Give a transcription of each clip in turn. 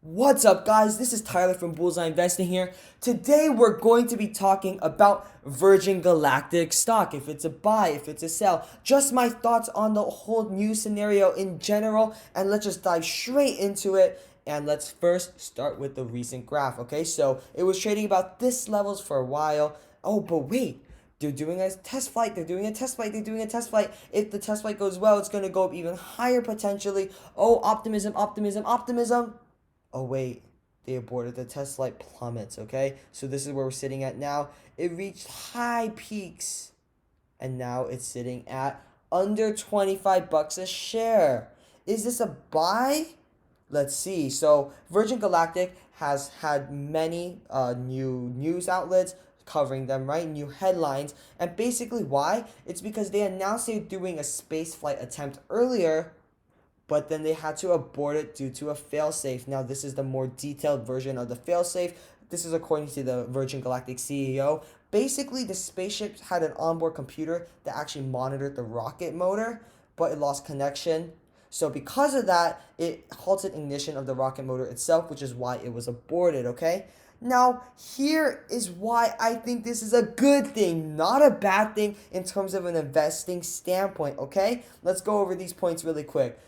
What's up, guys? This is Tyler from Bullseye Investing here. Today we're going to be talking about Virgin Galactic Stock. If it's a buy, if it's a sell, just my thoughts on the whole news scenario in general, and let's just dive straight into it. And let's first start with the recent graph, okay? So it was trading about this levels for a while. Oh, but wait. They're doing a test flight. They're doing a test flight. They're doing a test flight. If the test flight goes well, it's going to go up even higher potentially. Oh, optimism, optimism, optimism. Oh wait, they aborted the test flight, plummets, okay? So this is where we're sitting at now. It reached high peaks and now it's sitting at under 25 bucks a share. Is this a buy? Let's see. So Virgin Galactic has had many new news outlets covering them, right? New headlines. And basically why? It's because they announced they're doing a space flight attempt earlier, but then they had to abort it due to a failsafe. Now, this is the more detailed version of the failsafe. This is according to the Virgin Galactic CEO. Basically, the spaceship had an onboard computer that actually monitored the rocket motor, but it lost connection. So because of that, it halted ignition of the rocket motor itself, which is why it was aborted, okay? Now, here is why I think this is a good thing, not a bad thing in terms of an investing standpoint, okay? Let's go over these points really quick.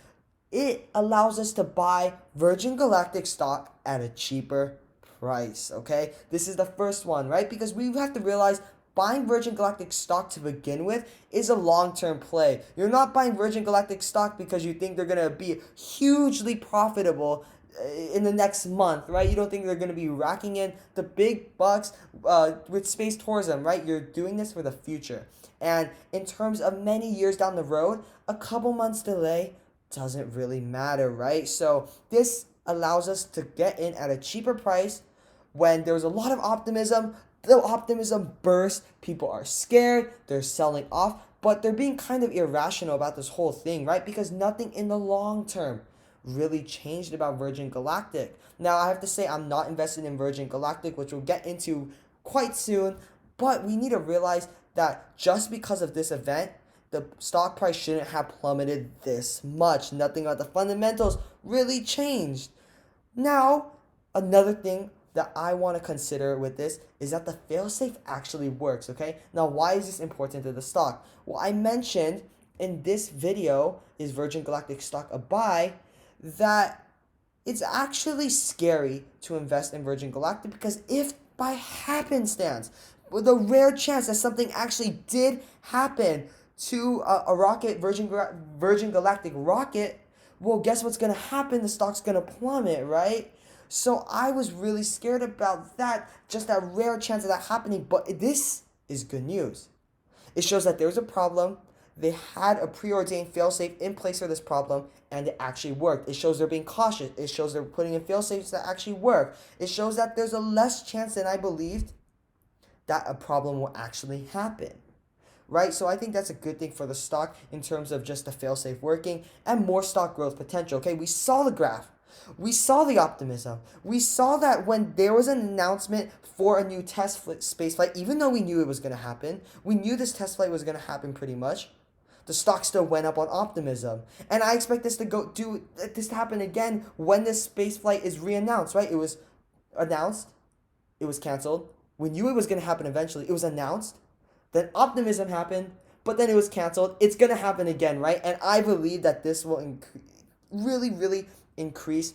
It allows us to buy Virgin Galactic stock at a cheaper price, okay? This is the first one, right? Because we have to realize buying Virgin Galactic stock to begin with is a long-term play. You're not buying Virgin Galactic stock because you think they're going to be hugely profitable in the next month, right? You don't think they're going to be racking in the big bucks with space tourism, right? You're doing this for the future. And in terms of many years down the road, a couple months delay doesn't really matter, right? So this allows us to get in at a cheaper price when there's a lot of optimism. The optimism bursts, people are scared, they're selling off, but they're being kind of irrational about this whole thing, right? Because nothing in the long term really changed about Virgin Galactic. Now, I have to say I'm not invested in Virgin Galactic, which we'll get into quite soon, but we need to realize that just because of this event, the stock price shouldn't have plummeted this much. Nothing about the fundamentals really changed. Now, another thing that I want to consider with this is that the failsafe actually works, okay? Now, why is this important to the stock? Well, I mentioned in this video, is Virgin Galactic stock a buy, that it's actually scary to invest in Virgin Galactic because if by happenstance, with a rare chance that something actually did happen to a rocket, Virgin Galactic rocket, well, guess what's going to happen? The stock's going to plummet, right? So I was really scared about that, just that rare chance of that happening. But this is good news. It shows that there's a problem. They had a preordained failsafe in place for this problem, and it actually worked. It shows they're being cautious. It shows they're putting in failsafes that actually work. It shows that there's a less chance than I believed that a problem will actually happen. Right? So I think that's a good thing for the stock in terms of just the failsafe working and more stock growth potential. Okay, we saw the graph. We saw the optimism. We saw that when there was an announcement for a new space flight, even though we knew it was going to happen, we knew this test flight was going to happen pretty much, the stock still went up on optimism. And I expect this to happen again when this space flight is re-announced, right? It was announced, it was canceled. We knew it was going to happen eventually. It was announced. Then optimism happened, but then it was canceled. It's going to happen again, right? And I believe that this will really increase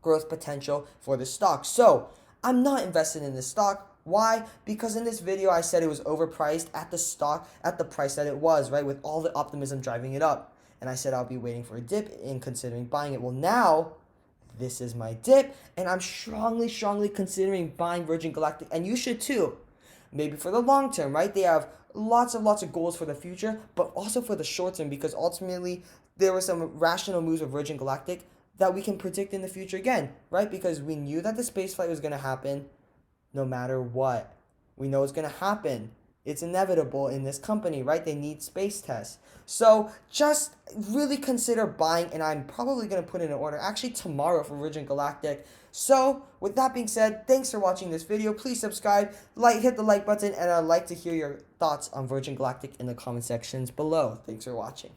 growth potential for the stock. So I'm not invested in this stock. Why? Because in this video, I said it was overpriced at the price that it was, right? With all the optimism driving it up. And I said I'll be waiting for a dip in considering buying it. Well, now this is my dip, and I'm strongly considering buying Virgin Galactic, and you should too. Maybe for the long term, right? They have lots of goals for the future, but also for the short term, because ultimately there were some rational moves of Virgin Galactic that we can predict in the future again, right? Because we knew that the space flight was going to happen no matter what. We know it's going to happen. It's inevitable in this company, right? They need space tests. So just really consider buying, and I'm probably going to put in an order actually tomorrow for Virgin Galactic. So with that being said, thanks for watching this video. Please subscribe, hit the like button, and I'd like to hear your thoughts on Virgin Galactic in the comment sections below. Thanks for watching.